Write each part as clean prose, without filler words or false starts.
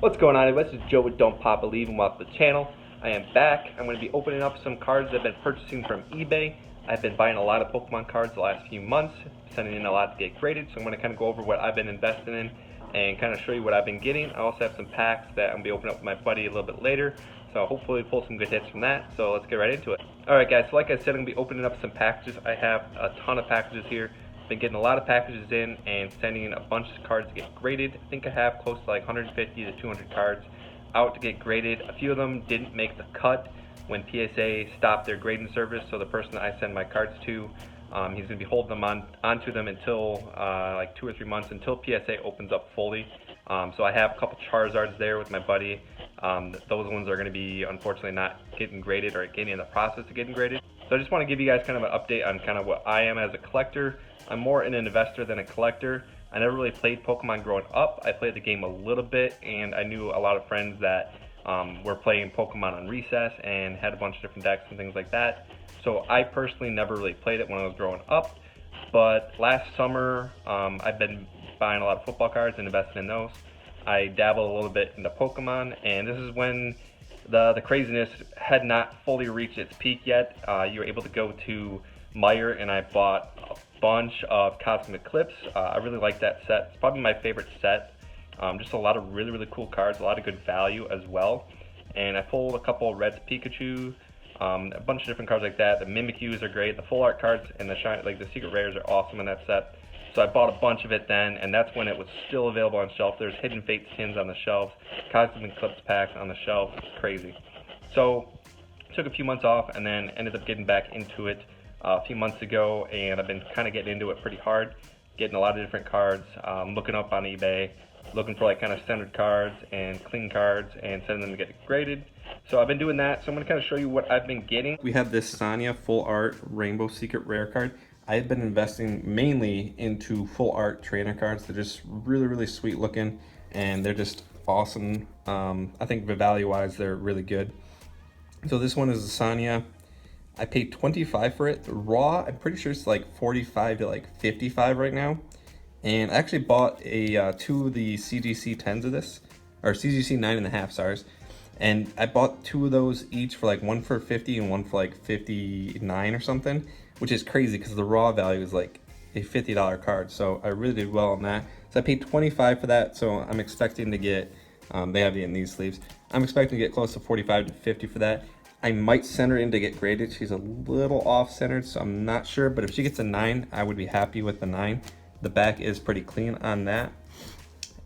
What's going on, everybody? This is Joe with Don't Pop Believe and welcome to the channel. I am back. I'm going to be opening up some cards I've been purchasing from eBay. I've been buying a lot of Pokemon cards the last few months, sending in a lot to get graded, so I'm going to kind of go over what I've been investing in and kind of show you what I've been getting. I also have some packs that I'm going to be opening up with my buddy a little bit later, so hopefully pull some good hits from that. So let's get right into it. Alright guys, so like I said, I'm going to be opening up some packages. I have a ton of packages here. Been getting a lot of packages in and sending in a bunch of cards to get graded. I think I have close to like 150 to 200 cards out to get graded. A few of them didn't make the cut when PSA stopped their grading service, so the person that I send my cards to, he's going to be holding them onto them until like 2 or 3 months until PSA opens up fully. So I have a couple Charizards there with my buddy. Those ones are going to be unfortunately not getting graded or getting in the process of getting graded. So I just want to give you guys kind of an update on kind of what I am as a collector. I'm more an investor than a collector. I never really played Pokemon growing up. I played the game a little bit, and I knew a lot of friends that were playing Pokemon on recess and had a bunch of different decks and things like that. So I personally never really played it when I was growing up. But last summer, I've been buying a lot of football cards and investing in those. I dabbled a little bit into Pokemon, and this is when the craziness had not fully reached its peak yet. You were able to go to Meijer, and I bought a bunch of Cosmic Eclipse. I really like that set. It's probably my favorite set. Just a lot of really cool cards, a lot of good value as well. And I pulled a couple of Red's Pikachu, a bunch of different cards like that. The Mimikyus are great. The full art cards and the the secret rares are awesome in that set. So I bought a bunch of it then, and that's when it was still available on shelf. There's Hidden Fates tins on the shelves, Cosmic Eclipse packs on the shelf. It's crazy. So took a few months off and then ended up getting back into it a few months ago, and I've been kind of getting into it pretty hard, getting a lot of different cards, looking up on eBay, looking for like kind of standard cards and clean cards and sending them to get graded. So I've been doing that, so I'm going to kind of show you what I've been getting. We have this Sonya full art Rainbow Secret Rare card. I've been investing mainly into full art trainer cards. They're just really sweet looking, and they're just awesome. I think value wise they're really good. So this one is a Sonya. I paid $25 for it. The raw, I'm pretty sure it's like $45 to like $55 right now. And I actually bought a 2 of the CGC 10s of this, or CGC 9.5, sorry. And I bought 2 of those each for like one for 50 and one for like 59 or something, which is crazy because the raw value is like a $50 card. So I really did well on that. So I paid $25 for that. So I'm expecting to get, they have it in these sleeves. I'm expecting to get close to $45 to $50 for that. I might send her in to get graded. She's a little off-centered, so I'm not sure. But if she gets a 9, I would be happy with the 9. The back is pretty clean on that.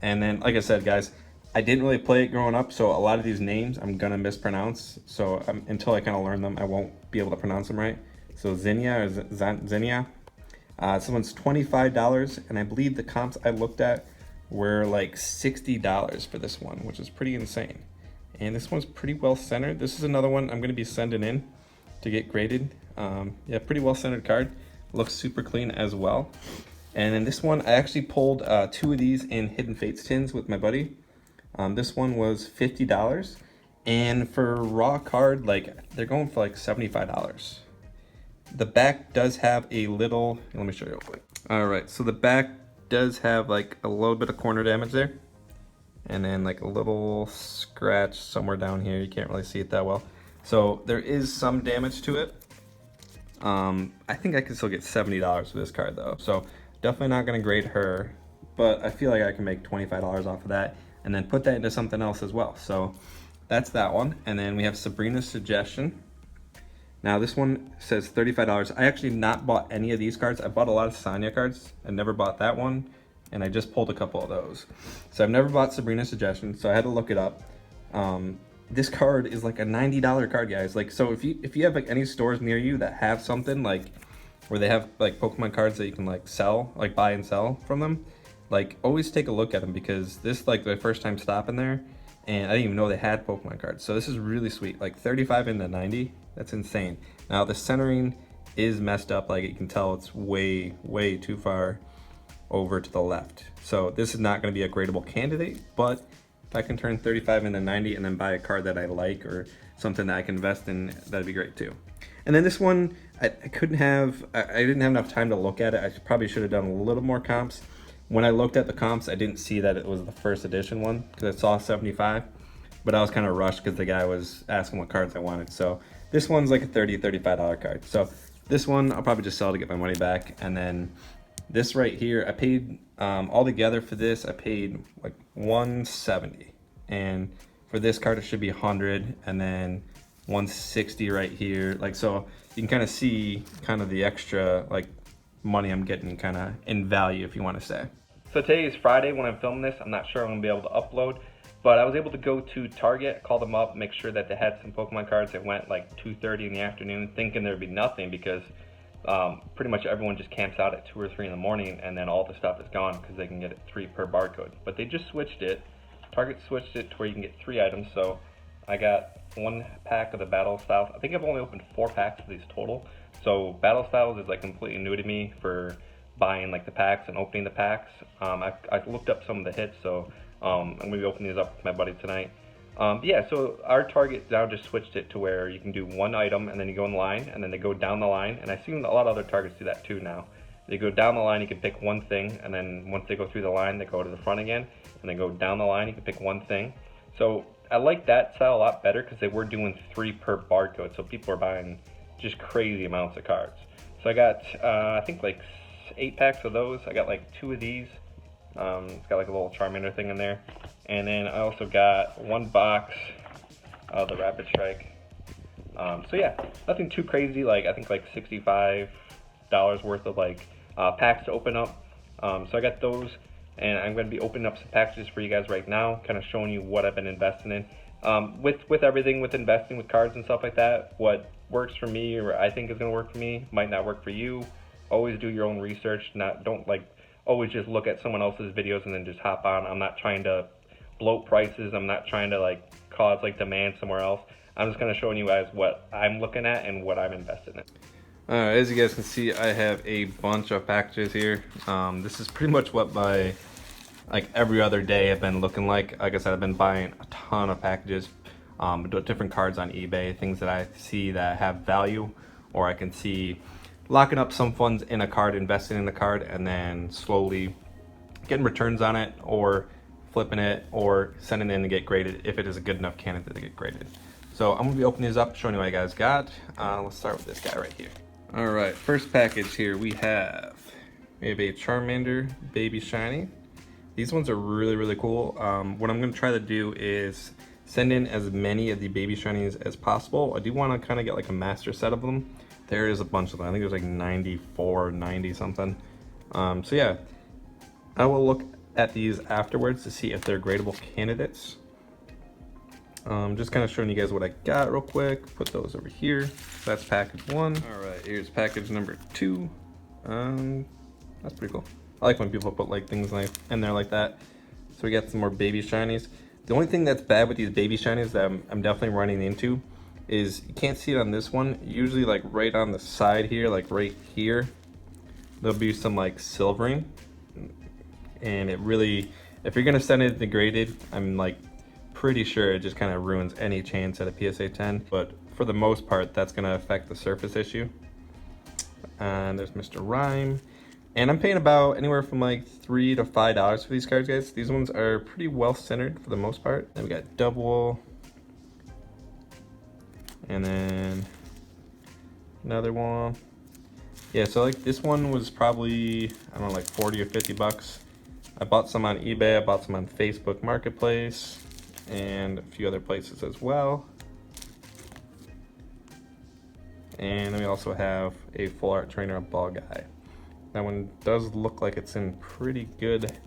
And then, like I said, guys, I didn't really play it growing up, so a lot of these names I'm going to mispronounce. So until I kind of learn them, I won't be able to pronounce them right. So Zinnia, or Zinnia. This one's $25, and I believe the comps I looked at were like $60 for this one, which is pretty insane. And this one's pretty well centered. This is another one I'm going to be sending in to get graded. Yeah, pretty well centered card. Looks super clean as well. And then this one, I actually pulled 2 of these in Hidden Fates tins with my buddy. This one was $50. And for raw card, like they're going for like $75. The back does have a little, let me show you real quick. All right, so the back does have like a little bit of corner damage there. And then like a little scratch somewhere down here. You can't really see it that well. So there is some damage to it. I think I can still get $70 for this card though. So definitely not gonna grade her, but I feel like I can make $25 off of that and then put that into something else as well. So that's that one. And then we have Sabrina's Suggestion. Now this one says $35. I actually not bought any of these cards. I bought a lot of Sonya cards. I never bought that one. And I just pulled a couple of those. So I've never bought Sabrina's Suggestion, so I had to look it up. This card is like a $90 card, guys. Like, so if you have like any stores near you that have something like where they have like Pokemon cards that you can like sell, like buy and sell from them, like always take a look at them, because this is like my first time stopping there, and I didn't even know they had Pokemon cards. So this is really sweet. Like 35 into 90, that's insane. Now the centering is messed up. Like you can tell it's way too far over to the left. So this is not going to be a gradable candidate, but if I can turn 35 into 90 and then buy a card that I like or something that I can invest in, that'd be great too. And then this one, I didn't have enough time to look at it. I probably should have done a little more comps. When I looked at the comps, I didn't see that it was the first edition one because I saw 75, but I was kind of rushed because the guy was asking what cards I wanted. So this one's like a $35 card. So this one I'll probably just sell to get my money back. And then this right here, I paid all together for this, I paid like 170. And for this card, it should be 100, and then 160 right here. Like, so you can kind of see kind of the extra like money I'm getting kind of in value, if you want to say. So today is Friday when I'm filming this. I'm not sure I'm gonna be able to upload, but I was able to go to Target, call them up, make sure that they had some Pokemon cards. It went like 2:30 in the afternoon, thinking there'd be nothing because pretty much everyone just camps out at 2 or 3 in the morning, and then all the stuff is gone because they can get it 3 per barcode. But they just switched it. Target switched it to where you can get 3 items. So I got 1 pack of the Battle Styles. I think I've only opened 4 packs of these total. So Battle Styles is like completely new to me for buying like the packs and opening the packs. I looked up some of the hits, so I'm gonna be opening these up with my buddy tonight. Yeah, so our Target now just switched it to where you can do 1 item and then you go in line, and then they go down the line. And I've seen a lot of other Targets do that too now. They go down the line, you can pick 1 thing, and then once they go through the line, they go to the front again, and they go down the line, you can pick 1 thing. So I like that style a lot better because they were doing 3 per barcode, so people are buying just crazy amounts of cards. So I got, I think like 8 packs of those. I got like 2 of these. It's got like a little Charmander thing in there. And then I also got 1 box of the Rapid Strike. So yeah, nothing too crazy. Like I think like $65 worth of like packs to open up. So I got those, and I'm going to be opening up some packages for you guys right now, kind of showing you what I've been investing in. With everything, with investing with cards and stuff like that, what works for me or I think is going to work for me might not work for you. Always do your own research. Don't like always just look at someone else's videos and then just hop on. I'm not trying to bloat prices. I'm not trying to like cause like demand somewhere else. I'm just going to show you guys what I'm looking at and what I'm invested in. As you guys can see, I have a bunch of packages here. This is pretty much what my like every other day I've been looking like. Like I said, I've been buying a ton of packages, different cards on eBay, things that I see that have value, or I can see locking up some funds in a card, investing in the card, and then slowly getting returns on it, or flipping it, or sending it in to get graded if it is a good enough candidate to get graded. So I'm gonna be opening these up, showing you what you guys got. Let's start with this guy right here. All right, first package here we have a Charmander Baby Shiny. These ones are really, really cool. What I'm gonna try to do is send in as many of the Baby Shinies as possible. I do wanna kinda get like a master set of them. There is a bunch of them. I think there's like 94, 90 something. So yeah, I will look at these afterwards to see if they're gradable candidates. Just kind of showing you guys what I got real quick. Put those over here. That's package 1. All right, here's package number 2. That's pretty cool. I like when people put like things like in there like that. So we got some more Baby Shinies. The only thing that's bad with these Baby Shinies that I'm definitely running into is you can't see it on this one. Usually like right on the side here, like right here, there'll be some like silvering. And it really, if you're gonna send it degraded, I'm like pretty sure it just kind of ruins any chance at a PSA 10. But for the most part, that's gonna affect the surface issue. And there's Mr. Rhyme. And I'm paying about anywhere from like $3 to $5 for these cards, guys. These ones are pretty well centered for the most part. Then we got Double. And then another one. Yeah, so like this one was probably, I don't know, like 40 or 50 bucks. I bought some on eBay, I bought some on Facebook Marketplace, and a few other places as well. And then we also have a full art trainer, a Ball Guy. That one does look like it's in pretty good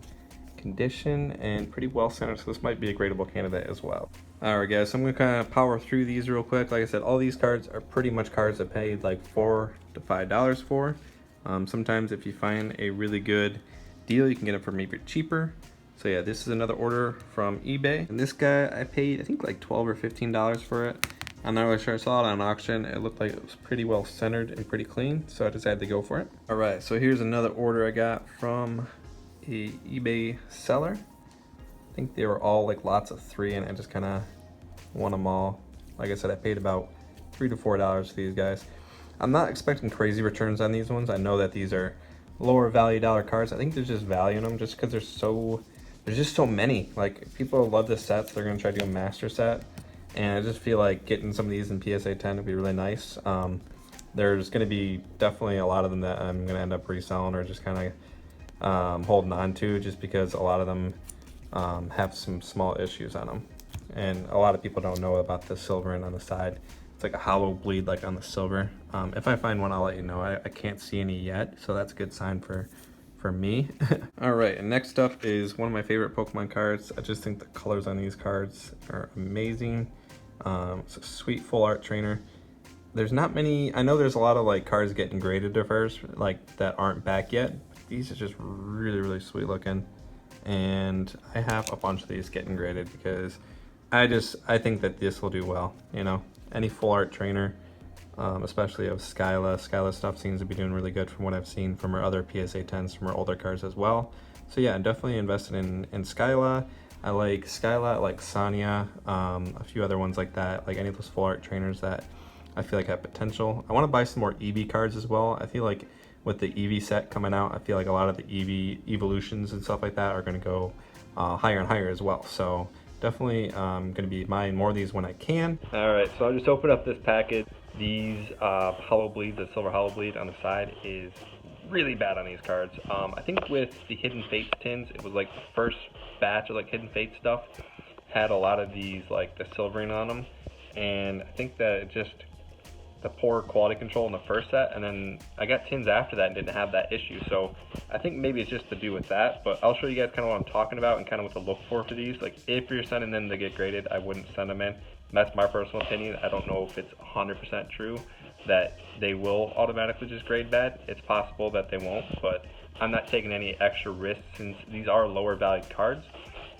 condition and pretty well centered, so this might be a gradable candidate as well. Alright guys, so I'm going to kind of power through these real quick. Like I said, all these cards are pretty much cards I paid like $4 to $5 for. Sometimes if you find a really good deal, you can get it for maybe cheaper. So yeah, this is another order from eBay. And this guy, I paid I think like $12 or $15 for it. I'm not really sure. I saw it on auction. It looked like it was pretty well centered and pretty clean, so I decided to go for it. All right, so here's another order I got from a eBay seller. I think they were all like lots of 3, and I just kind of won them all. Like I said, I paid about $3 to $4 for these guys. I'm not expecting crazy returns on these ones. I know that these are lower value dollar cards. I think there's just value in them just because there's just so many. Like, people love this set, so they're gonna try to do a master set. And I just feel like getting some of these in PSA 10 would be really nice. There's gonna be definitely a lot of them that I'm gonna end up reselling or just kind of holding on to, just because a lot of them have some small issues on them. And a lot of people don't know about the silvering on the side. It's like a hollow bleed like on the silver. If I find one, I'll let you know. I can't see any yet, so that's a good sign for me. All right, and next up is one of my favorite Pokemon cards. I just think the colors on these cards are amazing. It's a sweet full art trainer. There's not many, I know there's a lot of like cards getting graded at first, like that aren't back yet. These are just really, really sweet looking. And I have a bunch of these getting graded because I think that this will do well, you know. Any full art trainer, especially of Skyla. Skyla stuff seems to be doing really good from what I've seen from our other PSA 10s, from our older cards as well. So yeah, I'm definitely invested in Skyla. I like Skyla, I like Sonya, a few other ones like that, like any of those full art trainers that I feel like have potential. I want to buy some more EV cards as well. I feel like with the EV set coming out, I feel like a lot of the EV evolutions and stuff like that are going to go higher and higher as well. So definitely going to be buying more of these when I can. All right, so I'll just open up this package. These hollow bleed, the silver hollow bleed on the side is really bad on these cards. I think with the Hidden Fates tins, it was like the first batch of like Hidden Fates stuff had a lot of these like the silvering on them, and I think that it just the poor quality control in the first set, and then I got tins after that and didn't have that issue. So I think maybe it's just to do with that, but I'll show you guys kind of what I'm talking about and kind of what to look for these. Like, if you're sending them to get graded, I wouldn't send them in. That's my personal opinion. I don't know if it's 100% true that they will automatically just grade bad. It's possible that they won't, but I'm not taking any extra risks since these are lower valued cards.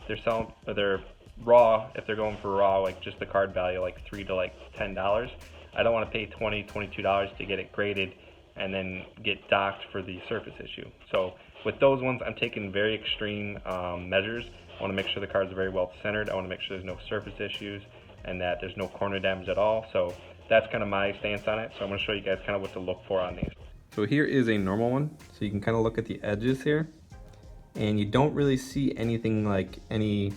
They're raw. If they're going for raw, like just the card value, like $3 to like $10. I don't want to pay $20, $22 to get it graded and then get docked for the surface issue. So with those ones, I'm taking very extreme measures. I want to make sure the cards are very well centered. I want to make sure there's no surface issues and that there's no corner damage at all. So that's kind of my stance on it. So I'm going to show you guys kind of what to look for on these. So here is a normal one. So you can kind of look at the edges here, and you don't really see anything like any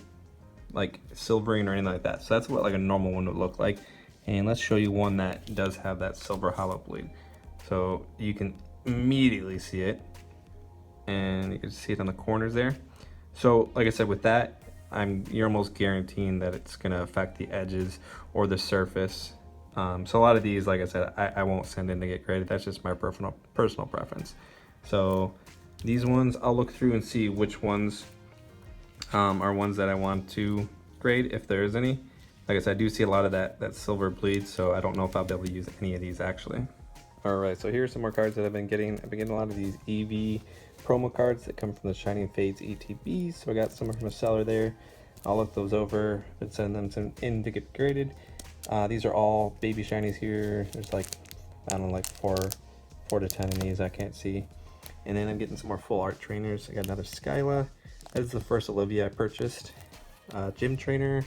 like silvering or anything like that. So that's what like a normal one would look like. And let's show you one that does have that silver hollow bleed. So you can immediately see it, and you can see it on the corners there. So like I said, with that, you're almost guaranteeing that it's gonna affect the edges or the surface. So a lot of these, like I said, I won't send in to get graded. That's just my personal preference. So these ones, I'll look through and see which ones are ones that I want to grade, if there is any. Like I said, I do see a lot of that silver bleed, so I don't know if I'll be able to use any of these actually. All right, so here's some more cards that I've been getting. I've been getting a lot of these EV promo cards that come from the Shining Fates ETBs. So I got some from a seller there. I'll look those over and send them in to get graded. These are all baby shinies here. There's like, I don't know, like four to 10 of these I can't see. And then I'm getting some more full art trainers. I got another Skyla. This is the first Olivia I purchased. Gym Trainer,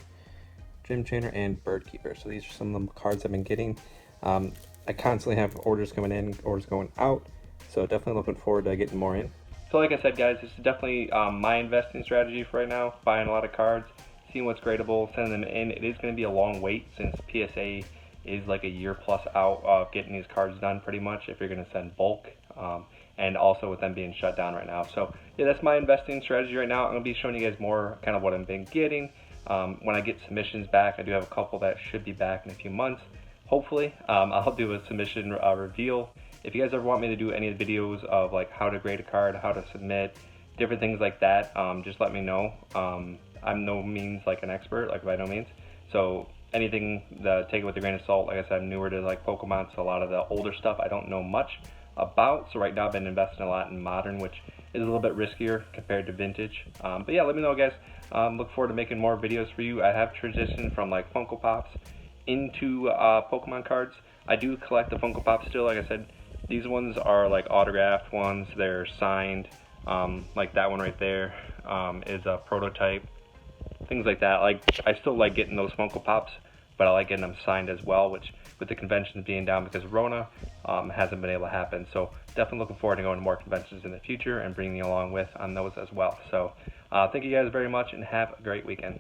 and Bird Keeper. So these are some of the cards I've been getting. I constantly have orders coming in, orders going out, so definitely looking forward to getting more in. So like I said, guys, this is definitely my investing strategy for right now, buying a lot of cards, seeing what's gradable, sending them in. It is going to be a long wait since PSA is like a year plus out of getting these cards done pretty much if you're going to send bulk, and also with them being shut down right now. So yeah, that's my investing strategy right now. I'm going to be showing you guys more kind of what I've been getting. When I get submissions back, I do have a couple that should be back in a few months. Hopefully, I'll do a submission reveal. If you guys ever want me to do any of the videos of like how to grade a card, how to submit, different things like that, just let me know. I'm no means like an expert, like by no means. So anything, take it with a grain of salt. Like I said, I'm newer to like Pokemon, so a lot of the older stuff I don't know much about. So right now I've been investing a lot in modern, which is a little bit riskier compared to vintage. But yeah, let me know, guys. Look forward to making more videos for you. I have transitioned from like Funko Pops into Pokemon cards. I do collect the Funko Pops still. Like I said, these ones are like autographed ones. They're signed. Like that one right there is a prototype. Things like that. Like, I still like getting those Funko Pops, but I like getting them signed as well, which with the conventions being down because of Rona, hasn't been able to happen. So definitely looking forward to going to more conventions in the future and bringing you along with on those as well. So thank you guys very much and have a great weekend.